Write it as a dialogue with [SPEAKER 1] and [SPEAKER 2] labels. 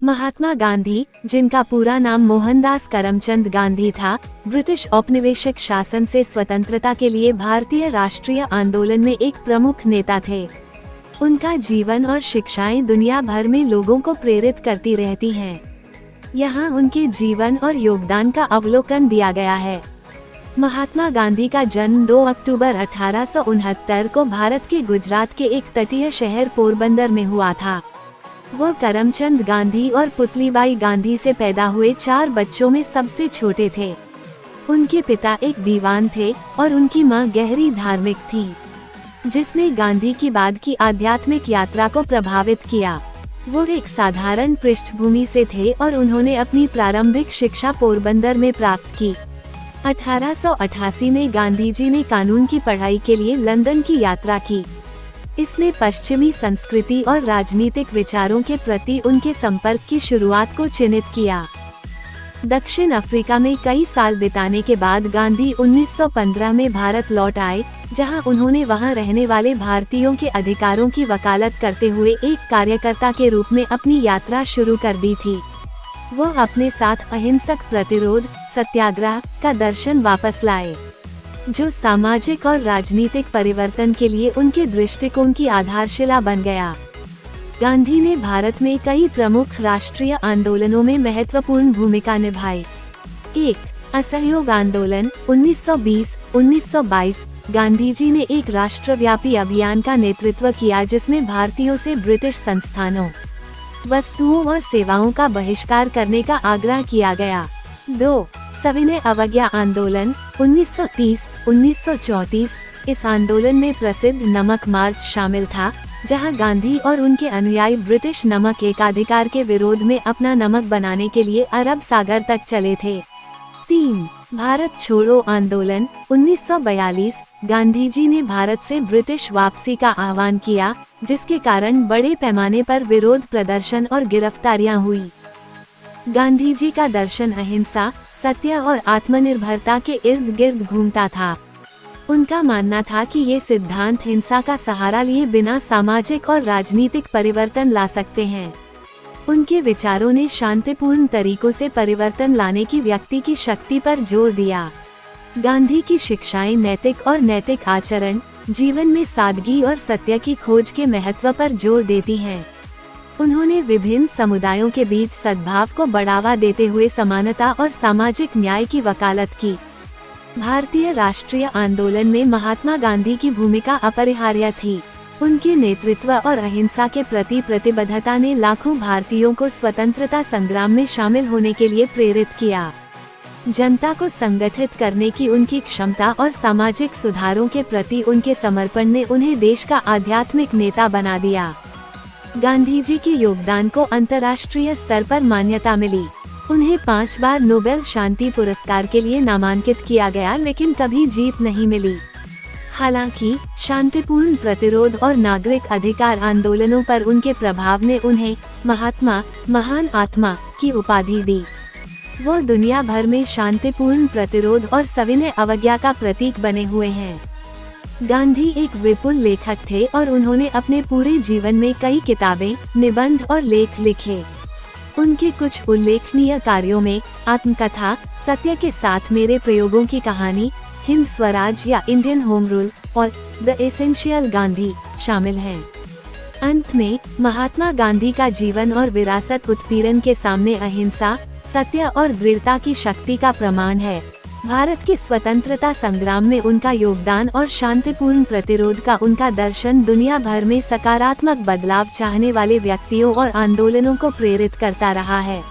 [SPEAKER 1] महात्मा गांधी, जिनका पूरा नाम मोहनदास करमचंद गांधी था, ब्रिटिश औपनिवेशिक शासन से स्वतंत्रता के लिए भारतीय राष्ट्रीय आंदोलन में एक प्रमुख नेता थे। उनका जीवन और शिक्षाएं दुनिया भर में लोगों को प्रेरित करती रहती हैं। यहाँ उनके जीवन और योगदान का अवलोकन दिया गया है। महात्मा गांधी का जन्म 2 अक्टूबर 1869 को भारत के गुजरात के एक तटीय शहर पोरबंदर में हुआ था। वो करमचंद गांधी और पुतलीबाई गांधी से पैदा हुए 4 बच्चों में सबसे छोटे थे। उनके पिता एक दीवान थे और उनकी मां गहरी धार्मिक थी, जिसने गांधी की बाद की आध्यात्मिक यात्रा को प्रभावित किया। वो एक साधारण पृष्ठभूमि से थे और उन्होंने अपनी प्रारंभिक शिक्षा पोरबंदर में प्राप्त की। 1888 में गांधी जी ने कानून की पढ़ाई के लिए लंदन की यात्रा की। इसने पश्चिमी संस्कृति और राजनीतिक विचारों के प्रति उनके संपर्क की शुरुआत को चिन्हित किया। दक्षिण अफ्रीका में कई साल बिताने के बाद गांधी 1915 में भारत लौट आए, जहां उन्होंने वहां रहने वाले भारतीयों के अधिकारों की वकालत करते हुए एक कार्यकर्ता के रूप में अपनी यात्रा शुरू कर दी थी। वो अपने साथ अहिंसक प्रतिरोध, सत्याग्रह का दर्शन वापस लाए, जो सामाजिक और राजनीतिक परिवर्तन के लिए उनके दृष्टिकोण की आधारशिला बन गया। गांधी ने भारत में कई प्रमुख राष्ट्रीय आंदोलनों में महत्वपूर्ण भूमिका निभाई। 1. असहयोग आंदोलन 1920-1922। गांधी जी ने एक राष्ट्रव्यापी अभियान का नेतृत्व किया जिसमें भारतीयों से ब्रिटिश संस्थानों, वस्तुओं और सेवाओं का बहिष्कार करने का आग्रह किया गया। 2. सविनय अवज्ञा आंदोलन 1930-1934। इस आंदोलन में प्रसिद्ध नमक मार्च शामिल था, जहां गांधी और उनके अनुयायी ब्रिटिश नमक एकाधिकार के विरोध में अपना नमक बनाने के लिए अरब सागर तक चले थे। 3. भारत छोड़ो आंदोलन 1942। गांधी जी ने भारत से ब्रिटिश वापसी का आह्वान किया, जिसके कारण बड़े पैमाने पर विरोध प्रदर्शन और गिरफ्तारियां हुई। गांधी जी का दर्शन अहिंसा, सत्य और आत्मनिर्भरता के इर्द गिर्द घूमता था। उनका मानना था कि ये सिद्धांत हिंसा का सहारा लिए बिना सामाजिक और राजनीतिक परिवर्तन ला सकते हैं। उनके विचारों ने शांतिपूर्ण तरीकों से परिवर्तन लाने की व्यक्ति की शक्ति पर जोर दिया। गांधी की शिक्षाएं नैतिक और नैतिक आचरण, जीवन में सादगी और सत्य की खोज के महत्व पर जोर देती हैं। उन्होंने विभिन्न समुदायों के बीच सद्भाव को बढ़ावा देते हुए समानता और सामाजिक न्याय की वकालत की। भारतीय राष्ट्रीय आंदोलन में महात्मा गांधी की भूमिका अपरिहार्य थी। उनके नेतृत्व और अहिंसा के प्रति प्रतिबद्धता ने लाखों भारतीयों को स्वतंत्रता संग्राम में शामिल होने के लिए प्रेरित किया। जनता को संगठित करने की उनकी क्षमता और सामाजिक सुधारों के प्रति उनके समर्पण ने उन्हें देश का आध्यात्मिक नेता बना दिया। गांधी जी के योगदान को अंतर्राष्ट्रीय स्तर पर मान्यता मिली। उन्हें 5 बार नोबेल शांति पुरस्कार के लिए नामांकित किया गया, लेकिन कभी जीत नहीं मिली। हालांकि शांतिपूर्ण प्रतिरोध और नागरिक अधिकार आंदोलनों पर उनके प्रभाव ने उन्हें महात्मा, महान आत्मा की उपाधि दी। वो दुनिया भर में शांतिपूर्ण प्रतिरोध और सविनय अवज्ञा का प्रतीक बने हुए हैं। गांधी एक विपुल लेखक थे और उन्होंने अपने पूरे जीवन में कई किताबें, निबंध और लेख लिखे। उनके कुछ उल्लेखनीय कार्यों में आत्मकथा, सत्य के साथ मेरे प्रयोगों की कहानी, हिंद स्वराज या इंडियन होम रूल और द एसेंशियल गांधी शामिल हैं। अंत में महात्मा गांधी का जीवन और विरासत उत्पीड़न के सामने अहिंसा, सत्य और दृढ़ता की शक्ति का प्रमाण है। भारत के स्वतंत्रता संग्राम में उनका योगदान और शांतिपूर्ण प्रतिरोध का उनका दर्शन दुनिया भर में सकारात्मक बदलाव चाहने वाले व्यक्तियों और आंदोलनों को प्रेरित करता रहा है।